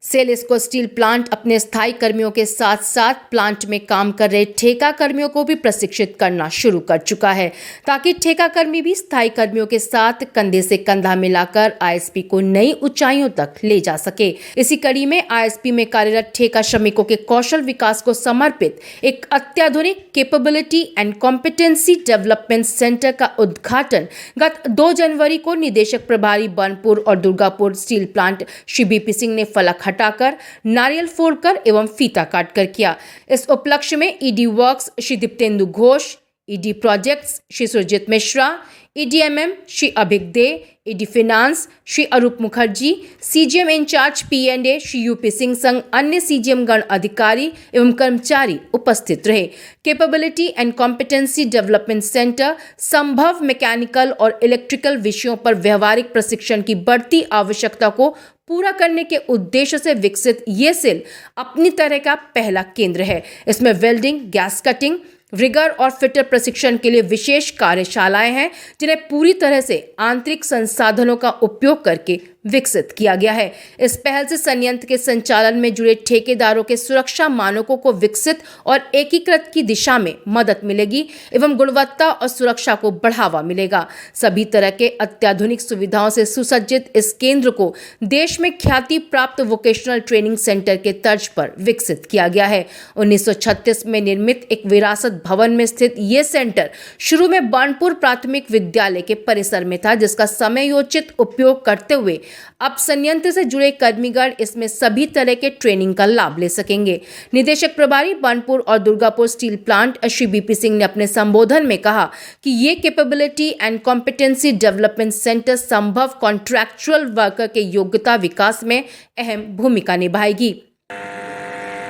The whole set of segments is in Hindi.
सेल इस्को स्टील प्लांट अपने स्थायी कर्मियों के साथ साथ प्लांट में काम कर रहे ठेका कर्मियों को भी प्रशिक्षित करना शुरू कर चुका है, ताकि ठेका कर्मी भी स्थायी कर्मियों के साथ कंधे से कंधा मिलाकर आईएसपी को नई ऊंचाइयों तक ले जा सके। इसी कड़ी में आईएसपी में कार्यरत ठेका श्रमिकों के कौशल विकास को समर्पित एक अत्याधुनिक capability and competency development centre का उद्घाटन गत 2 जनवरी को निदेशक प्रभारी बनपुर और Durgapur steel plant Shri BP Singh ने फलक हटाकर, नारियल फोड़कर एवं फीता काटकर किया। इस उपलक्ष्य में ED works Shri Diptendu Ghosh, ED projects Shri Surjit Mishra, EDMM Shri Abhik De, ED finance Shri Arup Mukherjee, CGM incharge पीएनडे श्री यूपी सिंह संग अन्य सीजीएम गण अधिकारी एवं कर्मचारी उपस्थित रहे। Capability and competency development centre Sambhav mechanical और इलेक्ट्रिकल विषयों पर व्यवहारिक प्रशिक्षण की बढ़ती आवश्यकता को पूरा करने के उद्देश्य से विकसित ये सेल अपनी तरह का पहला केंद्र है। इसमें वेल्डिंग, गैस कटिंग, रिगर और फिटर प्रशिक्षण के लिए विशेष कार्यशालाएं हैं, जिन्हें पूरी तरह से आंतरिक संसाधनों का उपयोग करके विकसित किया गया है। इस पहल से संयंत्र के संचालन में जुड़े ठेकेदारों के सुरक्षा मानकों को विकसित और एकीकृत की दिशा में मदद मिलेगी एवं गुणवत्ता और सुरक्षा को बढ़ावा मिलेगा। सभी तरह के अत्याधुनिक सुविधाओं से सुसज्जित इस केंद्र को देश में ख्याति प्राप्त वोकेशनल ट्रेनिंग सेंटर के तर्ज पर विकसित किया गया है। 1936 में निर्मित एक विरासत भवन में स्थित ये सेंटर शुरू में बानपुर प्राथमिक विद्यालय के परिसर में था, जिसका समयोचित उपयोग करते हुए अब संयंत्र से जुड़े कर्मीगण इसमें सभी तरह के ट्रेनिंग का लाभ ले सकेंगे। निदेशक प्रभारी बानपुर और Durgapur steel plant Shri BP Singh ने अपने संबोधन में कहा कि ये capability and competency development centre Sambhav contractual worker के योग्यता विकास में अहम भूमिका निभाएगी।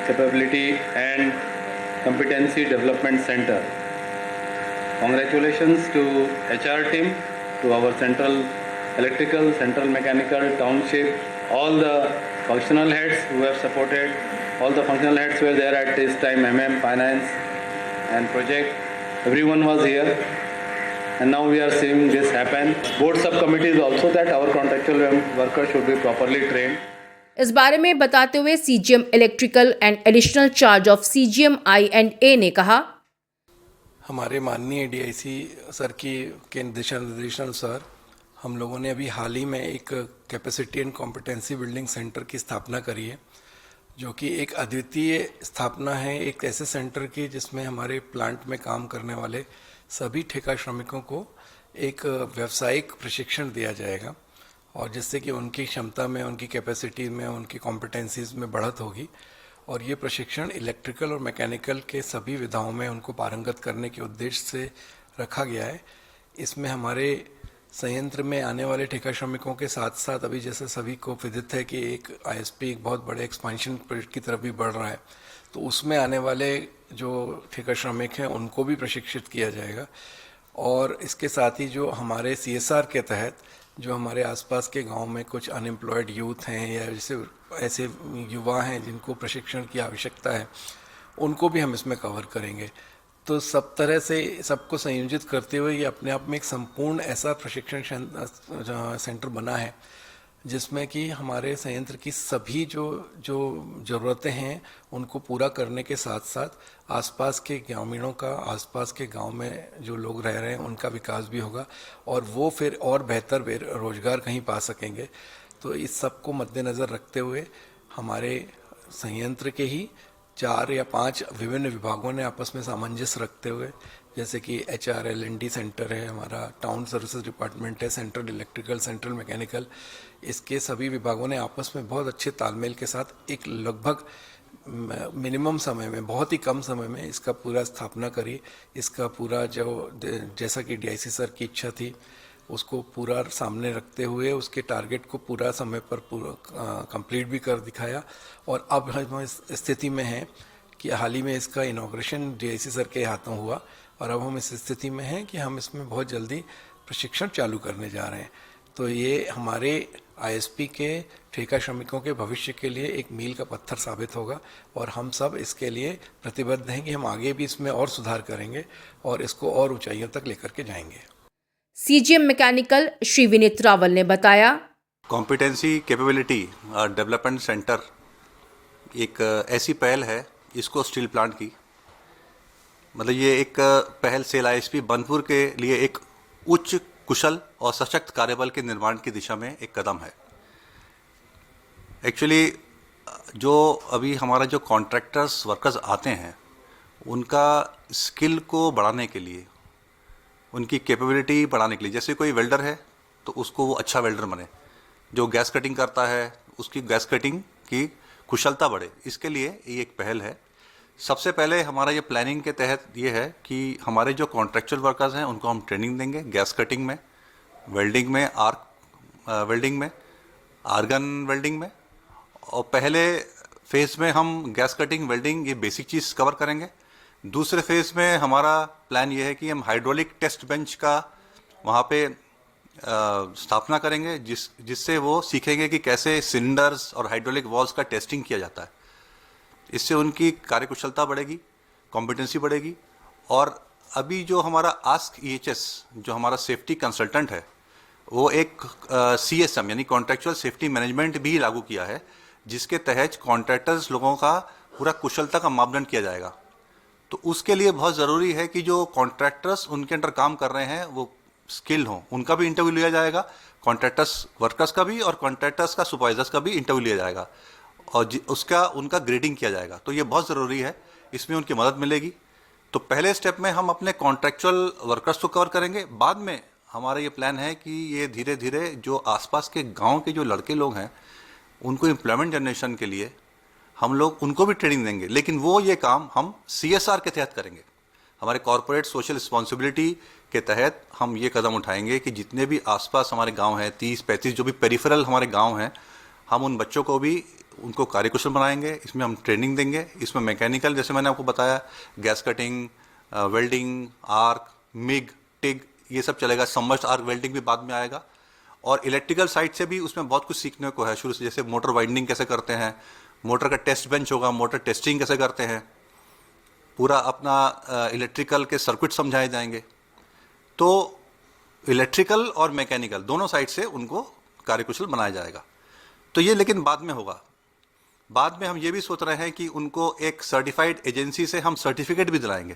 Capability and competency development centre, congratulations to HR team, to our central electrical, central mechanical, township, all the functional heads who have supported, all the functional heads were there at this time, finance and project, everyone was here, and now we are seeing this happen. Board subcommittee is also that our contractual workers should be properly trained. इस बारे में बताते हुए CGM electrical and additional charge of CGM आई&ए ने कहा, हमारे माननीय डीआईसी सर के दिशा निर्देशानुसार हम लोगों ने अभी हाल ही में एक capacity and competency building centre की स्थापना करी है, जो कि एक अद्वितीय स्थापना है एक ऐसे सेंटर की जिसमें हमारे प्लांट में काम करने वाले सभी ठेका श्रमिकों को एक व्यावसायिक प्रशिक्षण दिया जाएगा, और जिससे कि उनकी क्षमता में, उनकी कैपेसिटी में, उनकी कॉम्पिटेंसीज में बढ़त होगी। और ये प्रशिक्षण इलेक्ट्रिकल और मैकेनिकल के सभी विधाओं में उनको पारंगत करने के उद्देश्य से रखा गया है। इसमें हमारे संयंत्र में आने वाले ठेका श्रमिकों के साथ साथ अभी जैसे सभी को विदित है कि एक आईएसपी एक बहुत बड़े एक्सपेंशन प्रोजेक्ट की तरफ भी बढ़ रहा है, तो उसमें आने वाले जो ठेका श्रमिक हैं उनको भी प्रशिक्षित किया जाएगा। और इसके साथ ही जो हमारे सीएसआर के तहत जो हमारे आसपास के गांव में कुछ अनएम्प्लॉयड यूथ हैं या जैसे ऐसे युवा हैं जिनको प्रशिक्षण की आवश्यकता है, उनको भी हम इसमें कवर करेंगे। तो सब तरह से सबको संयोजित करते हुए ये अपने आप में एक संपूर्ण ऐसा प्रशिक्षण सेंटर बना है जिसमें कि हमारे संयंत्र की सभी जो ज़रूरतें हैं उनको पूरा करने के साथ साथ आसपास के ग्रामीणों का, आसपास के गांव में जो लोग रह रहे हैं उनका विकास भी होगा और वो फिर और बेहतर रोजगार कहीं पा सकेंगे। तो इस सब को मद्देनज़र रखते हुए हमारे संयंत्र के ही 4 या 5 विभिन्न विभागों ने आपस में सामंजस्य रखते हुए, जैसे कि एचआर एल&डी सेंटर है, हमारा टाउन सर्विसेज डिपार्टमेंट है, सेंट्रल इलेक्ट्रिकल, सेंट्रल मैकेनिकल, इसके सभी विभागों ने आपस में बहुत अच्छे तालमेल के साथ एक लगभग मिनिमम समय में, बहुत ही कम समय में इसका पूरा स्थापना करी। इसका पूरा जो जैसा कि डीआईसी सर की इच्छा थी उसको पूरा सामने रखते हुए उसके टारगेट को पूरा समय पर पूरा कंप्लीट भी कर दिखाया। और अब हम इस स्थिति में हैं कि हाल ही में इसका इनॉग्रेशन डीआईसी सर के हाथों हुआ और अब हम इस स्थिति में हैं कि हम इसमें बहुत जल्दी प्रशिक्षण चालू करने जा रहे हैं। तो ये हमारे आईएसपी के ठेका श्रमिकों के भविष्य के लिए एक मील का पत्थर साबित होगा और हम सब इसके लिए प्रतिबद्ध हैं कि हम आगे भी इसमें और सुधार करेंगे और इसको और ऊंचाइयों तक लेकर के जाएंगे। सीजीएम मैकेनिकल श्री विनीत रावल ने बताया, कॉम्पिटेंसी कैपेबिलिटी डेवलपमेंट सेंटर एक ऐसी पहल है इसको स्टील प्लांट की, मतलब ये एक पहल सेल आईएसपी बनपुर के लिए एक उच्च कुशल और सशक्त कार्यबल के निर्माण की दिशा में एक कदम है। एक्चुअली जो अभी हमारा जो कॉन्ट्रैक्टर्स वर्कर्स आते हैं उनका स्किल को बढ़ाने के लिए, उनकी कैपेबिलिटी बढ़ाने के लिए, जैसे कोई वेल्डर है तो उसको वो अच्छा वेल्डर बने, जो गैस कटिंग करता है उसकी गैस कटिंग की कुशलता बढ़े, इसके लिए ये एक पहल है। सबसे पहले हमारा ये प्लानिंग के तहत ये है कि हमारे जो कॉन्ट्रैक्चुअल वर्कर्स हैं उनको हम ट्रेनिंग देंगे गैस कटिंग में, वेल्डिंग में, आर्क वेल्डिंग में, आर्गन वेल्डिंग में, और पहले फेज़ में हम गैस कटिंग, वेल्डिंग, ये बेसिक चीज़ कवर करेंगे। दूसरे फेज़ में हमारा प्लान ये है कि हम हाइड्रोलिक टेस्ट बेंच का वहाँ पे स्थापना करेंगे, जिससे वो सीखेंगे कि कैसे सिलेंडर्स और हाइड्रोलिक वॉल्व्स का टेस्टिंग किया जाता है। इससे उनकी कार्यकुशलता बढ़ेगी, कॉम्पिटेंसी बढ़ेगी। और अभी जो हमारा आस्क EHS जो हमारा सेफ्टी कंसल्टेंट है वो एक CSM यानी कॉन्ट्रैक्चुअल सेफ्टी मैनेजमेंट भी लागू किया है, जिसके तहत कॉन्ट्रैक्टर्स लोगों का पूरा कुशलता का मापदंड किया जाएगा। तो उसके लिए बहुत ज़रूरी है कि जो कॉन्ट्रैक्टर्स उनके अंडर काम कर रहे हैं वो स्किल हों, उनका भी इंटरव्यू लिया जाएगा, कॉन्ट्रैक्टर्स वर्कर्स का भी और कॉन्ट्रैक्टर्स का सुपरवाइजर्स का भी इंटरव्यू लिया जाएगा और उसका उनका ग्रेडिंग किया जाएगा। तो ये बहुत ज़रूरी है, इसमें उनकी मदद मिलेगी। तो पहले स्टेप में हम अपने कॉन्ट्रैक्चुअल वर्कर्स को कवर करेंगे, बाद में हमारा ये प्लान है कि ये धीरे धीरे जो आसपास के गांव के जो लड़के लोग हैं उनको एम्प्लॉयमेंट जनरेशन के लिए हम लोग उनको भी ट्रेनिंग देंगे, लेकिन वो ये काम हम CSR के तहत करेंगे। हमारे कॉरपोरेट सोशल रिस्पॉन्सिबिलिटी के तहत हम ये कदम उठाएंगे कि जितने भी आसपास हमारे गांव हैं, 30-35 जो भी पेरिफेरल हमारे गांव हैं, हम उन बच्चों को भी उनको कार्यकुशल बनाएंगे। इसमें हम ट्रेनिंग देंगे। इसमें मैकेनिकल, जैसे मैंने आपको बताया, gas cutting, welding, arc, MiG, TIG, ये सब चलेगा। सबमर्ज्ड आर्क वेल्डिंग भी बाद में आएगा। और इलेक्ट्रिकल साइड से भी उसमें बहुत कुछ सीखने को है शुरू से, जैसे मोटर वाइंडिंग कैसे करते हैं, मोटर का टेस्ट बेंच होगा, मोटर टेस्टिंग कैसे करते हैं, पूरा अपना इलेक्ट्रिकल के सर्किट समझाए जाएंगे। तो इलेक्ट्रिकल और मैकेनिकल दोनों साइड से उनको कार्यकुशल बनाया जाएगा। तो ये लेकिन बाद में होगा। बाद में हम ये भी सोच रहे हैं कि उनको एक सर्टिफाइड एजेंसी से हम सर्टिफिकेट भी दिलाएंगे,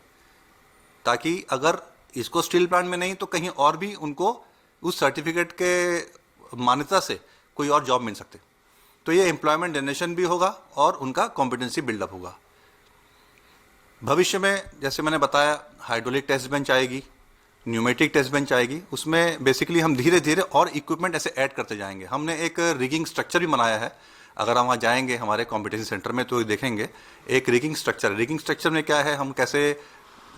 ताकि अगर इसको स्टील प्लांट में नहीं तो कहीं और भी उनको उस सर्टिफिकेट के मान्यता से कोई और जॉब मिल सकते। तो ये एम्प्लॉयमेंट जनरेशन भी होगा और उनका कॉम्पिटेंसी बिल्डअप होगा। भविष्य में जैसे मैंने बताया, हाइड्रोलिक टेस्ट बेंच आएगी, न्यूमेटिक टेस्ट बेंच आएगी। उसमें बेसिकली हम धीरे धीरे और इक्विपमेंट ऐसे ऐड करते जाएंगे। हमने एक रिगिंग स्ट्रक्चर भी बनाया है। अगर हम वहाँ जाएंगे हमारे कॉम्पिटेंसी सेंटर में तो देखेंगे एक रिगिंग स्ट्रक्चर। रिगिंग स्ट्रक्चर में क्या है, हम कैसे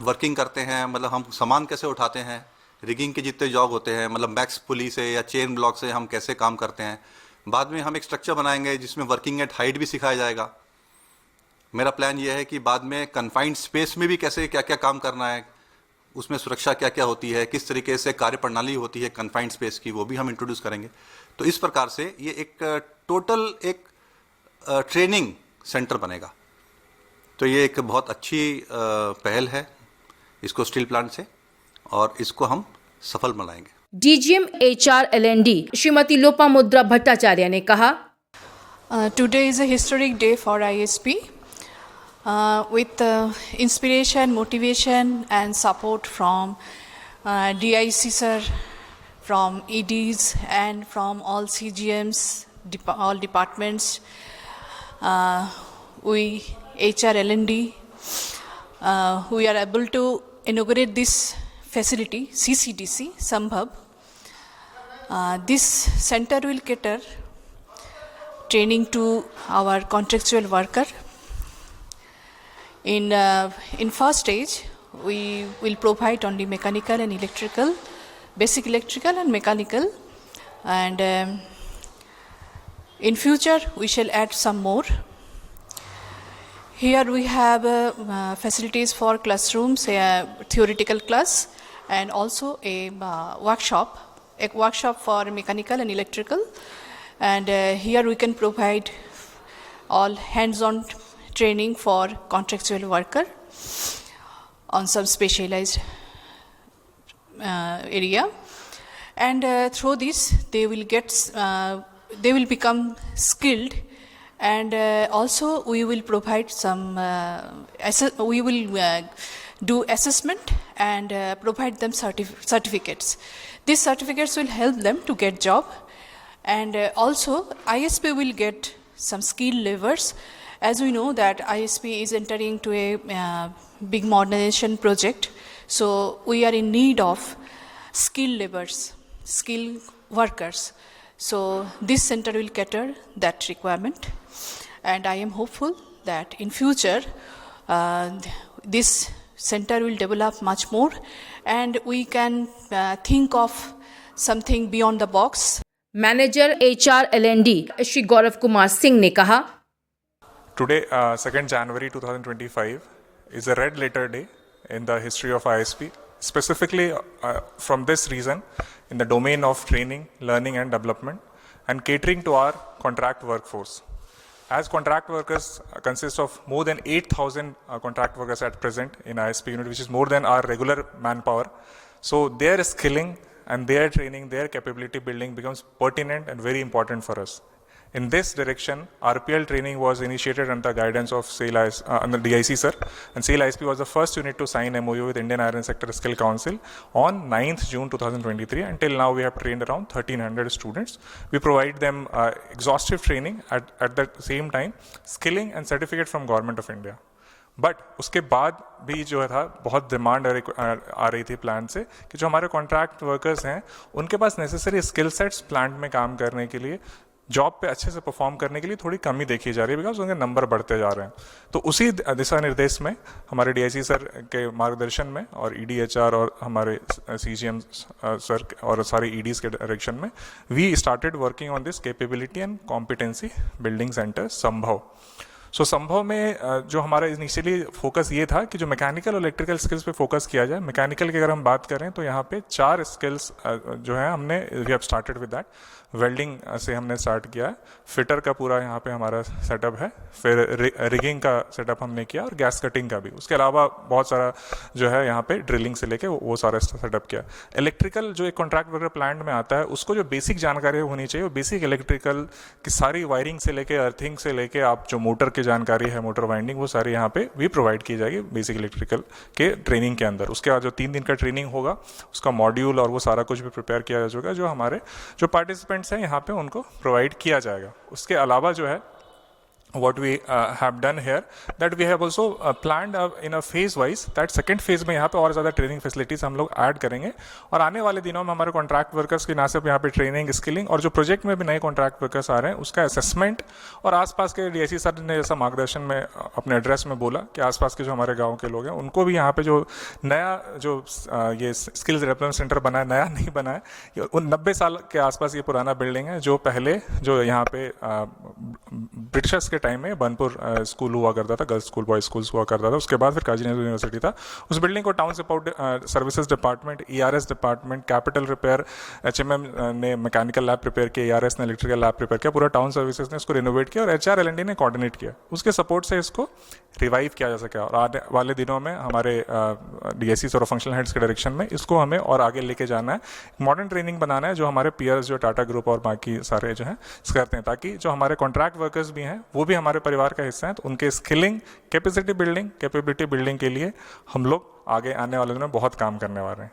वर्किंग करते हैं, मतलब हम सामान कैसे उठाते हैं, रिगिंग के जितने जॉब होते हैं, मतलब मैक्स पुली से या चेन ब्लॉक से हम कैसे काम करते हैं। बाद में हम एक स्ट्रक्चर बनाएंगे जिसमें वर्किंग एट हाइट भी सिखाया जाएगा। मेरा प्लान ये है कि बाद में कन्फाइंड स्पेस में भी कैसे क्या क्या काम करना है, उसमें सुरक्षा क्या क्या होती है, किस तरीके से कार्य प्रणाली होती है कन्फाइंड स्पेस की, वो भी हम इंट्रोड्यूस करेंगे। तो इस प्रकार से ये एक टोटल एक ट्रेनिंग सेंटर बनेगा। तो ये एक बहुत अच्छी पहल है इसको स्टील प्लांट से, और इसको हम सफल बनाएंगे। DGM HR L&D Shrimati Lopamudra Bhattacharya ने कहा, Today is a historic day for ISP. With inspiration, motivation and support from DIC sir, from EDs and from all CGMs, all departments, we HR L&D, we are able to inaugurate this facility, CCDC, Sambhav. This center will cater training to our contractual worker. In first stage, we will provide only mechanical and electrical, basic electrical and mechanical, and in future we shall add some more. Here we have facilities for classrooms, theoretical class, and also a workshop for mechanical and electrical. And here we can provide all hands-on training for contractual worker on some specialized area, and through this they will become skilled And also we will provide some we will do assessment and provide them certificates. These certificates will help them to get job, and also ISP will get some skill levers. As we know that ISP is entering to a big modernization project, so we are in need of skill levers, skill workers. So this center will cater that requirement, and I am hopeful that in future this center will develop much more, and we can think of something beyond the box. Manager HR L&D Shri Gaurav Kumar Singh ने कहा, Today, 2nd January 2025, is a red letter day in the history of ISP. Specifically, from this reason, in the domain of training, learning and development, and catering to our contract workforce. As contract workers consist of more than 8,000 contract workers at present in ISP unit, which is more than our regular manpower. So their skilling and their training, their capability building becomes pertinent and very important for us. In this direction, RPL training was initiated under the guidance of under DIC sir, and SAIL ISP was the first unit to sign MOU with Indian Iron Sector Skill Council on 9th June 2023. Until now, we have trained around 1,300 students. We provide them exhaustive training at the same time, skilling and certificate from Government of India. But उसके बाद भी जो था बहुत डिमांड आ रही थी प्लांट से कि जो हमारे कॉन्ट्रैक्ट वर्कर्स हैं उनके पास नेसेसरी स्किल सेट्स प्लांट में काम करने के लिए, जॉब पे अच्छे से परफॉर्म करने के लिए थोड़ी कमी देखी जा रही है, बिकॉज उनके नंबर बढ़ते जा रहे हैं. तो उसी दिशा निर्देश में हमारे DIC सर के मार्गदर्शन में और EDHR और हमारे CGM सर और सारे EDs के डायरेक्शन में we started working on this capability and competency building centre Sambhav. So संभव में जो हमारा इनिशियली फोकस ये था कि जो मैकेनिकल और इलेक्ट्रिकल स्किल्स पे फोकस किया जाए. मैकेनिकल की अगर हम बात करें तो यहाँ पे 4 स्किल्स जो है हमने we have started with that. Welding से हमने स्टार्ट किया है, फिटर का पूरा यहाँ पे हमारा सेटअप है, फिर रिगिंग का सेटअप हमने किया और गैस कटिंग का भी. उसके अलावा बहुत सारा जो है यहाँ पे ड्रिलिंग से लेके वो सारा सेटअप किया. इलेक्ट्रिकल जो एक कॉन्ट्रैक्ट वर्कर प्लांट में आता है उसको जो बेसिक जानकारी होनी चाहिए वो बेसिक इलेक्ट्रिकल की सारी वायरिंग से लेके अर्थिंग से लेके आप जो मोटर की जानकारी है, मोटर वाइंडिंग, वो सारी यहाँ पे भी प्रोवाइड की जाएगी बेसिक इलेक्ट्रिकल के ट्रेनिंग के अंदर. उसके बाद जो 3 दिन का ट्रेनिंग होगा उसका मॉड्यूल और वो सारा कुछ भी प्रिपेयर किया जा चुका है जो हमारे जो पार्टिसिपेंट्स हैं यहाँ पे उनको प्रोवाइड किया जाएगा. उसके अलावा जो है what we have done here that we have also planned in a phase wise that second phase में यहाँ पे और ज़्यादा ट्रेनिंग फैसिलिटीज हम लोग ऐड करेंगे और आने वाले दिनों में हमारे कॉन्ट्रैक्ट वर्कर्स की ना सिर्फ यहाँ पे ट्रेनिंग, स्किलिंग और जो प्रोजेक्ट में भी नए कॉन्ट्रैक्ट वर्कर्स आ रहे हैं उसका असेसमेंट और आसपास के DIC सर ने जैसा मार्गदर्शन में अपने एड्रेस में बोला कि आसपास के जो हमारे गाँव के लोग हैं उनको भी यहाँ पे जो नया जो ये स्किल्स डेवलपमेंट सेंटर बना है, नया नहीं बना है, उन 90 साल के आसपास ये पुराना बिल्डिंग है जो पहले जो यहाँ पे ब्रिटिशर्स के टाइम में बनपुर स्कूल हुआ करता था, गर्ल्स स्कूल, बॉयज स्कूल्स हुआ करता था. उसके बाद फिर काजी नजर यूनिवर्सिटी था. उस बिल्डिंग को town support services department, ERS department, capital repair, HMM ने मैकेनिकल लैब प्रिपेयर किया, ERS ने इलेक्ट्रिकल लैब प्रिपेयर किया, पूरा टाउन सर्विसेज ने इसको रिनोवेट किया और HR L&D ने कोऑर्डिनेट किया. उसके सपोर्ट से इसको रिवाइव किया जा सका और आने वाले दिनों में हमारे DICs और फंक्शनल हेड्स के डायरेक्शन में इसको हमें और आगे लेके जाना है. मॉडर्न ट्रेनिंग बनाना है जो हमारे पीयर्स जो टाटा ग्रुप और बाकी सारे जो हैं करते हैं, ताकि जो हमारे कॉन्ट्रैक्ट वर्कर्स भी हैं वो भी हमारे परिवार का हिस्सा हैं. तो उनके skilling, capacity building, capability building के लिए हम लोग आगे आने वाले दिनों में बहुत काम करने वाले हैं.